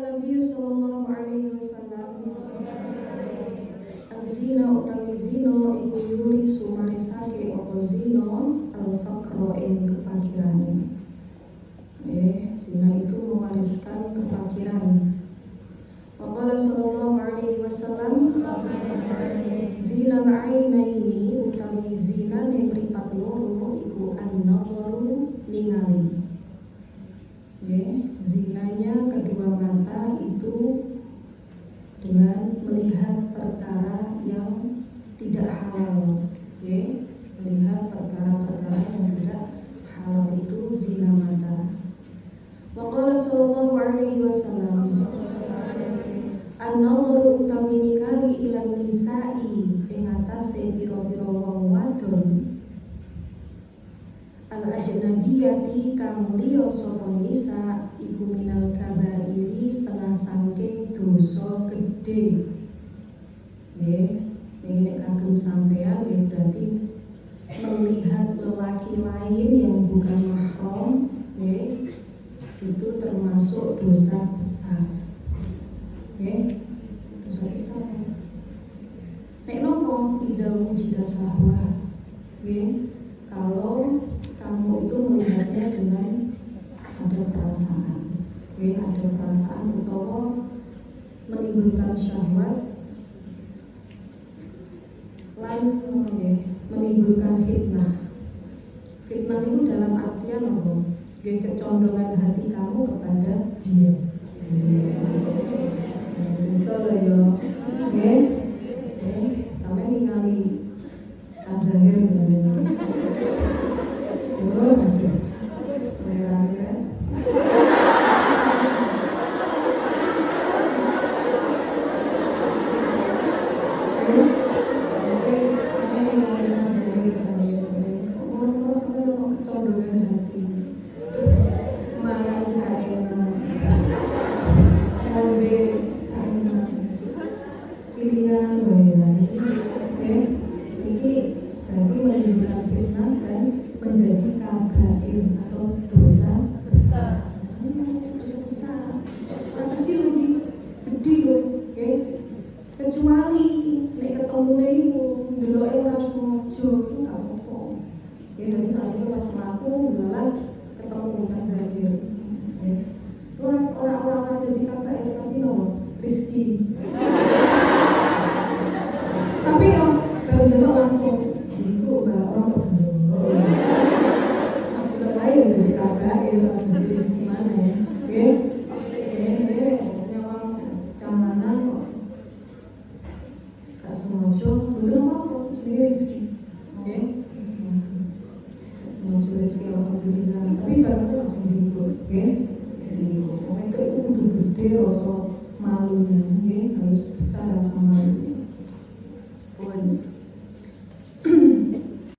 Nabi sallallahu alaihi wasallam, az-zina utawi zina iku yuri sumarisake apa zina al-faqra ing kefakiran. Zina itu mewariskan kefakiran. Waqala sallallahu alaihi wasallam, zina al-ainaini utawi zina ning mripat loro iku an-nadharu ningali. Zinanya kedua mata itu dengan melihat perkara yang tidak halal. Melihat perkara-perkara yang tidak halal itu zina mata. Waqala sallallahu alaihi wasallam, an-nadharu utawi ningali ilan nisa'i ing atase pira-pira wong wadon al-ajnabiyati kang liya saka nisa iku minal kabairi setengah saking dosa gedhe. Ini kagum sampean berarti melihat lelaki lain yang bukan mahram itu termasuk dosa besar. Dosa besar. Nek nopo tidak wujud sahwah. Kalau kamu itu melihatnya dengan ada perasaan, ada perasaan utawa menimbulkan syahwat, lain menimbulkan fitnah. Fitnah itu dalam artian apa? Kecondongan hati kamu kepada dia. Bisa lah ya, sampai ningali Azahir benar-benar. Kecuali nek ketemu iku deloke ora sengaja itu gak apa-apa. Dadi akhirnya pas mlaku dalan ketemu Cak Zahir. Orang jadi kakak tapi no rezeki. Tapi yo kalau delok langsung iku orang kok. Aku lain dari kakak langsung jadi rezeki mana ya. Semoga betul apa sendiri rezeki,